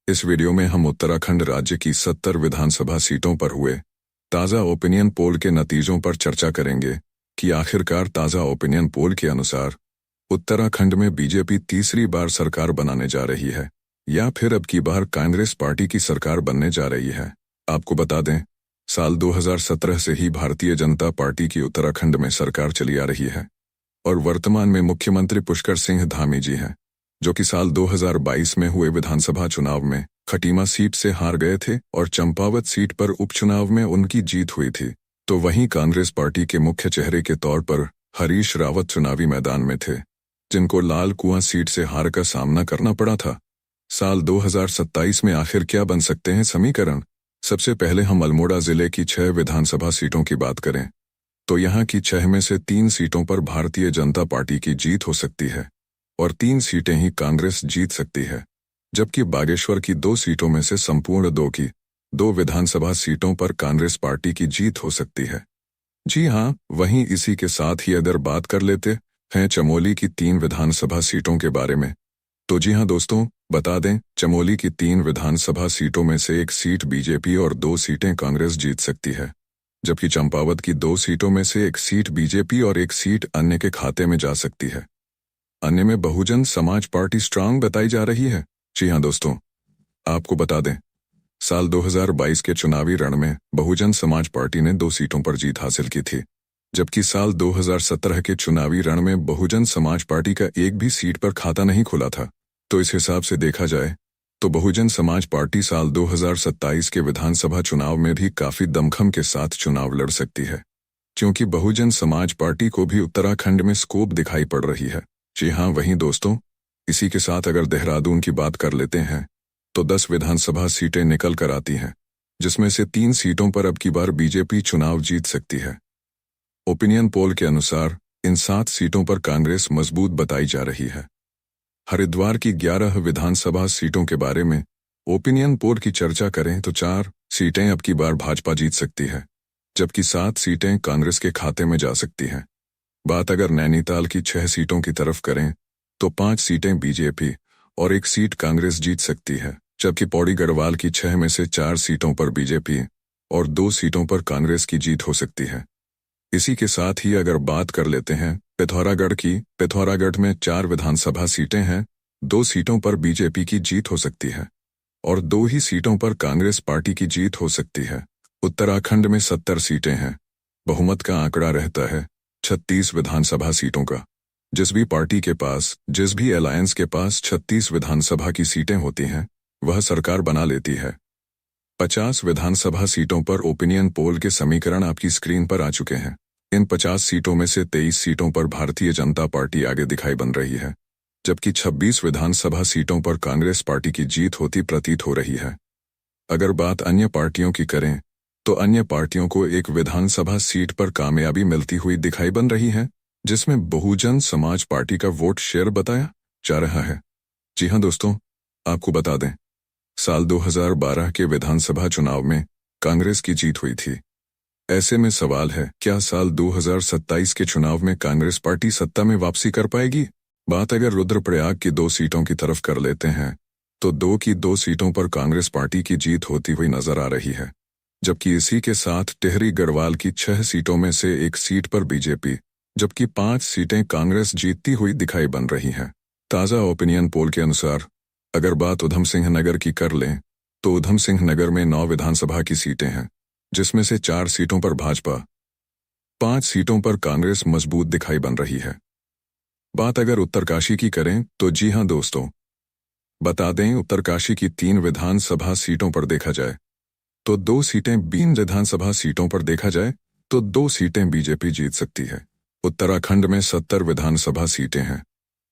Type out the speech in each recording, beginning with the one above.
इस वीडियो में हम उत्तराखंड राज्य की 70 विधानसभा सीटों पर हुए ताज़ा ओपिनियन पोल के नतीजों पर चर्चा करेंगे कि आखिरकार ताज़ा ओपिनियन पोल के अनुसार उत्तराखंड में बीजेपी तीसरी बार सरकार बनाने जा रही है या फिर अब की बार कांग्रेस पार्टी की सरकार बनने जा रही है। आपको बता दें, साल 2017 से ही भारतीय जनता पार्टी की उत्तराखंड में सरकार चली आ रही है और वर्तमान में मुख्यमंत्री पुष्कर सिंह धामी जी हैं, जो कि साल 2022 में हुए विधानसभा चुनाव में खटीमा सीट से हार गए थे और चंपावत सीट पर उपचुनाव में उनकी जीत हुई थी। तो वहीं कांग्रेस पार्टी के मुख्य चेहरे के तौर पर हरीश रावत चुनावी मैदान में थे, जिनको लाल कुआं सीट से हार का सामना करना पड़ा था। साल 2027 में आखिर क्या बन सकते हैं समीकरण? सबसे पहले हम अल्मोड़ा जिले की 6 विधानसभा सीटों की बात करें तो यहाँ की 6 में से 3 सीटों पर भारतीय जनता पार्टी की जीत हो सकती है और 3 सीटें ही कांग्रेस जीत सकती है, जबकि बागेश्वर की 2 सीटों में से संपूर्ण 2 विधानसभा सीटों पर कांग्रेस पार्टी की जीत हो सकती है। जी हाँ, वहीं इसी के साथ ही अगर बात कर लेते हैं चमोली की 3 विधानसभा सीटों के बारे में, तो जी हाँ दोस्तों, बता दें चमोली की 3 विधानसभा सीटों में से 1 सीट बीजेपी और 2 सीटें कांग्रेस जीत सकती है, जबकि चंपावत की 2 सीटों में से 1 सीट बीजेपी और 1 सीट अन्य के खाते में जा सकती है। अन्य में बहुजन समाज पार्टी स्ट्रांग बताई जा रही है। जी हाँ दोस्तों, आपको बता दें, साल 2022 के चुनावी रण में बहुजन समाज पार्टी ने 2 सीटों पर जीत हासिल की थी, जबकि साल 2017 के चुनावी रण में बहुजन समाज पार्टी का एक भी सीट पर खाता नहीं खुला था। तो इस हिसाब से देखा जाए तो बहुजन समाज पार्टी साल 2027 के विधानसभा चुनाव में भी काफी दमखम के साथ चुनाव लड़ सकती है, क्योंकि बहुजन समाज पार्टी को भी उत्तराखंड में स्कोप दिखाई पड़ रही है। जी हाँ, वहीं दोस्तों, इसी के साथ अगर देहरादून की बात कर लेते हैं तो 10 विधानसभा सीटें निकल कर आती हैं, जिसमें से 3 सीटों पर अब की बार बीजेपी चुनाव जीत सकती है। ओपिनियन पोल के अनुसार इन 7 सीटों पर कांग्रेस मजबूत बताई जा रही है। हरिद्वार की 11 विधानसभा सीटों के बारे में ओपिनियन पोल की चर्चा करें तो 4 सीटें अब की बार भाजपा जीत सकती है, जबकि 7 सीटें कांग्रेस के खाते में जा सकती हैं। बात अगर नैनीताल की 6 सीटों की तरफ करें तो 5 सीटें बीजेपी और 1 सीट कांग्रेस जीत सकती है, जबकि पौड़ी गढ़वाल की 6 में से 4 सीटों पर बीजेपी और 2 सीटों पर कांग्रेस की जीत हो सकती है। इसी के साथ ही अगर बात कर लेते हैं पिथौरागढ़ में 4 विधानसभा सीटें हैं, 2 सीटों पर बीजेपी की जीत हो सकती है और 2 ही सीटों पर कांग्रेस पार्टी की जीत हो सकती है। उत्तराखंड में 70 सीटें हैं, बहुमत का आंकड़ा रहता है 36 विधानसभा सीटों का। जिस भी अलायंस के पास 36 विधानसभा की सीटें होती हैं, वह सरकार बना लेती है। 50 विधानसभा सीटों पर ओपिनियन पोल के समीकरण आपकी स्क्रीन पर आ चुके हैं। इन 50 सीटों में से 23 सीटों पर भारतीय जनता पार्टी आगे दिखाई बन रही है, जबकि 26 विधानसभा सीटों पर कांग्रेस पार्टी की जीत होती प्रतीत हो रही है। अगर बात अन्य पार्टियों की करें तो अन्य पार्टियों को एक विधानसभा सीट पर कामयाबी मिलती हुई दिखाई बन रही है, जिसमें बहुजन समाज पार्टी का वोट शेयर बताया जा रहा है। जी हाँ दोस्तों, आपको बता दें, साल 2012 के विधानसभा चुनाव में कांग्रेस की जीत हुई थी। ऐसे में सवाल है, क्या साल 2027 के चुनाव में कांग्रेस पार्टी सत्ता में वापसी कर पाएगी? बात अगर रुद्रप्रयाग की 2 सीटों की तरफ कर लेते हैं तो 2 की 2 सीटों पर कांग्रेस पार्टी की जीत होती हुई नजर आ रही है, जबकि इसी के साथ टिहरी गढ़वाल की 6 सीटों में से 1 सीट पर बीजेपी, जबकि 5 सीटें कांग्रेस जीतती हुई दिखाई बन रही हैं। ताज़ा ओपिनियन पोल के अनुसार अगर बात उधम सिंह नगर की कर लें तो उधम सिंह नगर में 9 विधानसभा की सीटें हैं, जिसमें से 4 सीटों पर भाजपा, 5 सीटों पर कांग्रेस मजबूत दिखाई बन रही है। बात अगर उत्तरकाशी की करें तो जी हाँ दोस्तों, बता दें उत्तरकाशी की 3 विधानसभा सीटों पर देखा जाए तो 2 सीटें विधानसभा सीटों पर देखा जाए तो 2 सीटें बीजेपी जीत सकती है। उत्तराखंड में 70 विधानसभा सीटें हैं।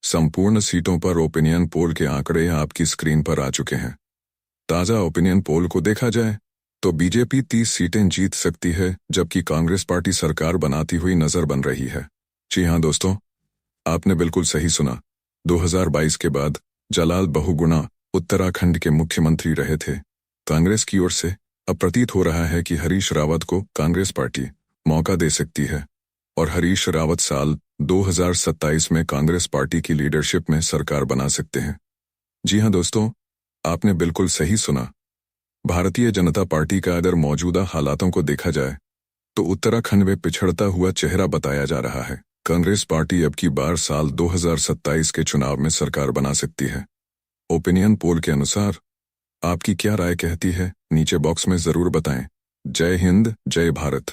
संपूर्ण सीटों पर ओपिनियन पोल के आंकड़े आपकी स्क्रीन पर आ चुके हैं। ताज़ा ओपिनियन पोल को देखा जाए तो बीजेपी 30 सीटें जीत सकती है, जबकि कांग्रेस पार्टी सरकार बनाती हुई नजर बन रही है। जी हाँ दोस्तों, आपने बिल्कुल सही सुना। 2022 के बाद जलाल बहुगुणा उत्तराखंड के मुख्यमंत्री रहे थे। कांग्रेस की ओर से अब प्रतीत हो रहा है कि हरीश रावत को कांग्रेस पार्टी मौका दे सकती है और हरीश रावत साल 2027 में कांग्रेस पार्टी की लीडरशिप में सरकार बना सकते हैं। जी हाँ दोस्तों, आपने बिल्कुल सही सुना। भारतीय जनता पार्टी का अगर मौजूदा हालातों को देखा जाए तो उत्तराखंड में पिछड़ता हुआ चेहरा बताया जा रहा है। कांग्रेस पार्टी अब की बार साल 2027 के चुनाव में सरकार बना सकती है। ओपिनियन पोल के अनुसार आपकी क्या राय कहती है, नीचे बॉक्स में जरूर बताएं। जय हिंद, जय भारत।